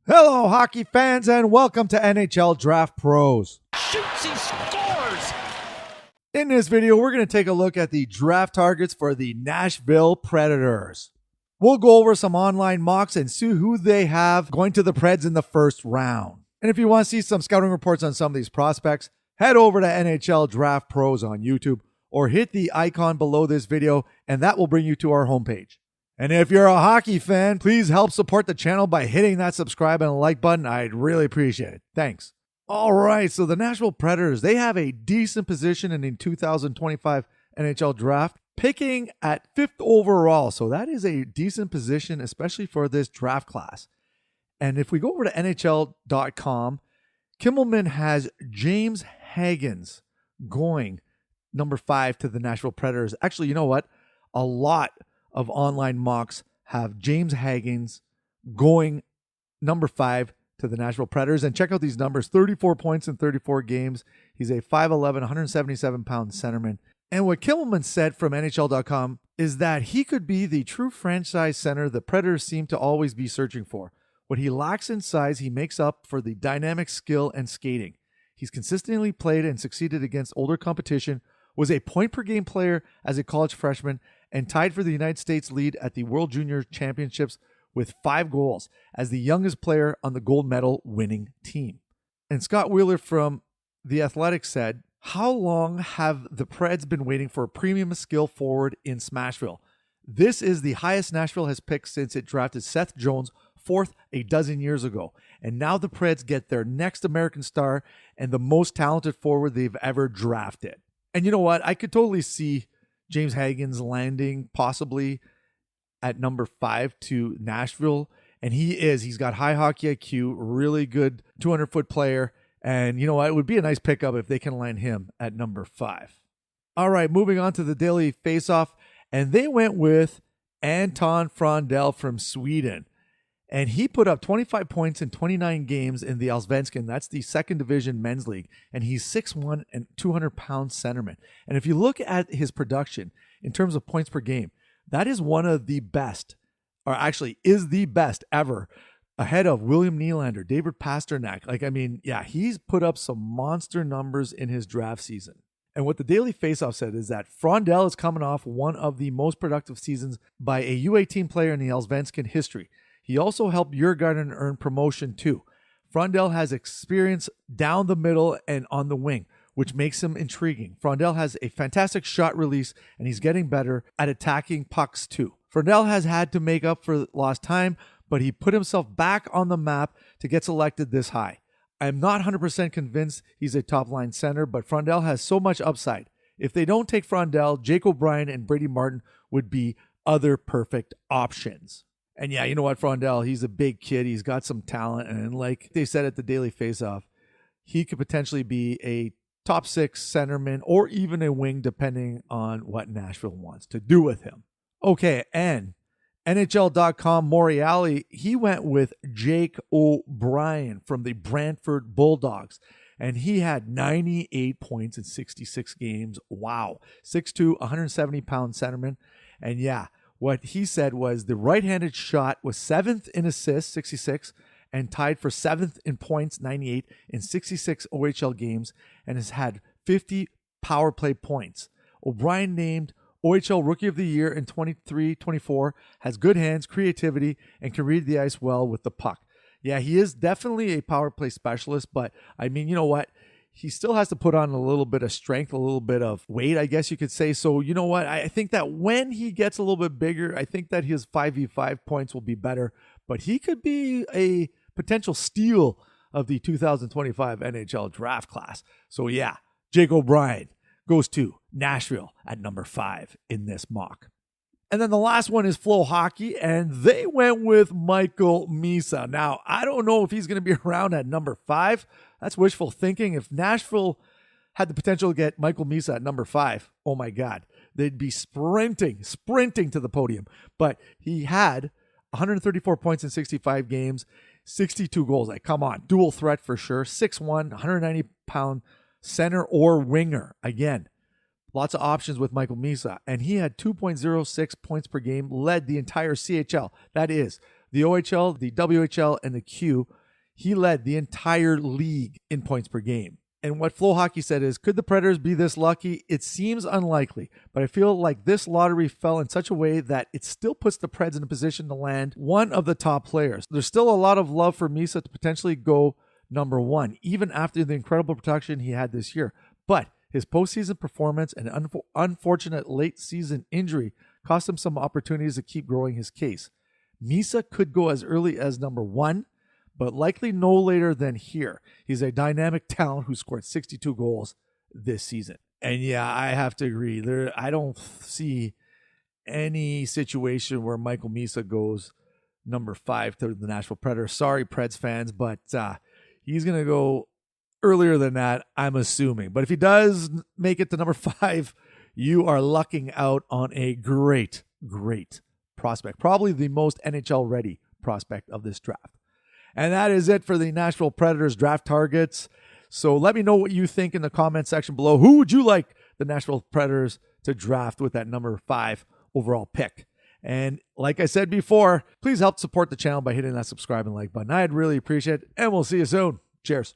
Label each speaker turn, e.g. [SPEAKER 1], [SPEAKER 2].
[SPEAKER 1] Hello, hockey fans, and welcome to NHL Draft Pros.
[SPEAKER 2] Shoots, he scores!
[SPEAKER 1] In this video, we're going to take a look at the draft targets for the Nashville Predators. We'll go over some online mocks and see who they have going to the Preds in the first round. And if you want to see some scouting reports on some of these prospects, head over to NHL Draft Pros on YouTube or hit the icon below this video, and that will bring you to our homepage. And if you're a hockey fan, please help support the channel by hitting that subscribe and like button. I'd really appreciate it. Thanks. All right, so the Nashville Predators, they have a decent position in the 2025 NHL Draft, picking at 5th overall. So that is a decent position, especially for this draft class. And if we go over to NHL.com, Kimmelman has James Hagens going number 5 to the Nashville Predators. Actually, you know what? A lot of online mocks have James Hagens going number 5 to the Nashville Predators. And check out these numbers: 34 points in 34 games. He's a 5'11", 177-pound centerman. And what Kimmelman said from NHL.com is that he could be the true franchise center the Predators seem to always be searching for. What he lacks in size, he makes up for the dynamic skill and skating. He's consistently played and succeeded against older competition, was a point-per-game player as a college freshman, and tied for the United States lead at the World Junior Championships with 5 goals as the youngest player on the gold medal winning team. And Scott Wheeler from The Athletic said, "How long have the Preds been waiting for a premium skill forward in Smashville? This is the highest Nashville has picked since it drafted Seth Jones 4th a dozen years ago. And now the Preds get their next American star and the most talented forward they've ever drafted." And you know what? I could totally see James Hagens landing possibly at number 5 to Nashville. And he's got high hockey IQ, really good 200-foot player. And you know what? It would be a nice pickup if they can land him at number 5. All right, moving on to the Daily Faceoff. And they went with Anton Frondell from Sweden. And he put up 25 points in 29 games in the Allsvenskan. That's the second division men's league. And he's 6'1" and 200-pound centerman. And if you look at his production in terms of points per game, that is one of the best, or actually is the best ever, ahead of William Nylander, David Pastrnak. He's put up some monster numbers in his draft season. And what the Daily Faceoff said is that Frondell is coming off one of the most productive seasons by a U18 player in the Allsvenskan history. He also helped Djurgården earn promotion too. Frondell has experience down the middle and on the wing, which makes him intriguing. Frondell has a fantastic shot release, and he's getting better at attacking pucks too. Frondell has had to make up for lost time, but he put himself back on the map to get selected this high. I'm not 100% convinced he's a top-line center, but Frondell has so much upside. If they don't take Frondell, Jake O'Brien and Brady Martin would be other perfect options. And yeah, you know what, Frondell, he's a big kid. He's got some talent. And like they said at the Daily Faceoff, he could potentially be a top 6 centerman or even a wing, depending on what Nashville wants to do with him. Okay, and NHL.com Moriali, he went with Jake O'Brien from the Brantford Bulldogs. And he had 98 points in 66 games. Wow. 6'2", 170-pound centerman. And yeah, what he said was the right-handed shot was 7th in assists, 66, and tied for 7th in points, 98, in 66 OHL games, and has had 50 power play points. O'Brien named OHL Rookie of the Year in 23-24, has good hands, creativity, and can read the ice well with the puck. Yeah, he is definitely a power play specialist, but I mean, you know what? He still has to put on a little bit of strength, a little bit of weight, I guess you could say. So, you know what? I think that when he gets a little bit bigger, I think that his 5v5 points will be better. But he could be a potential steal of the 2025 NHL draft class. So, yeah, Jake O'Brien goes to Nashville at number 5 in this mock. And then the last one is Flow Hockey, and they went with Michael Misa. Now, I don't know if he's going to be around at number 5. That's wishful thinking. If Nashville had the potential to get Michael Misa at number 5, oh my God, they'd be sprinting to the podium. But he had 134 points in 65 games, 62 goals. Like, come on, dual threat for sure. 6'1", 190-pound center or winger. Again, lots of options with Michael Misa. And he had 2.06 points per game, led the entire CHL. That is the OHL, the WHL, and the Q, he led the entire league in points per game. And what Flow Hockey said is, could the Predators be this lucky? It seems unlikely, but I feel like this lottery fell in such a way that it still puts the Preds in a position to land one of the top players. There's still a lot of love for Misa to potentially go number one, even after the incredible production he had this year. But his postseason performance and unfortunate late season injury cost him some opportunities to keep growing his case. Misa could go as early as number one, but likely no later than here. He's a dynamic talent who scored 62 goals this season. And yeah, I have to agree. I don't see any situation where Michael Misa goes number 5 to the Nashville Predators. Sorry, Preds fans, but he's going to go earlier than that, I'm assuming. But if he does make it to number 5, you are lucking out on a great, great prospect. Probably the most NHL-ready prospect of this draft. And that is it for the Nashville Predators draft targets. So let me know what you think in the comment section below. Who would you like the Nashville Predators to draft with that number 5 overall pick? And like I said before, please help support the channel by hitting that subscribe and like button. I'd really appreciate it. And we'll see you soon. Cheers.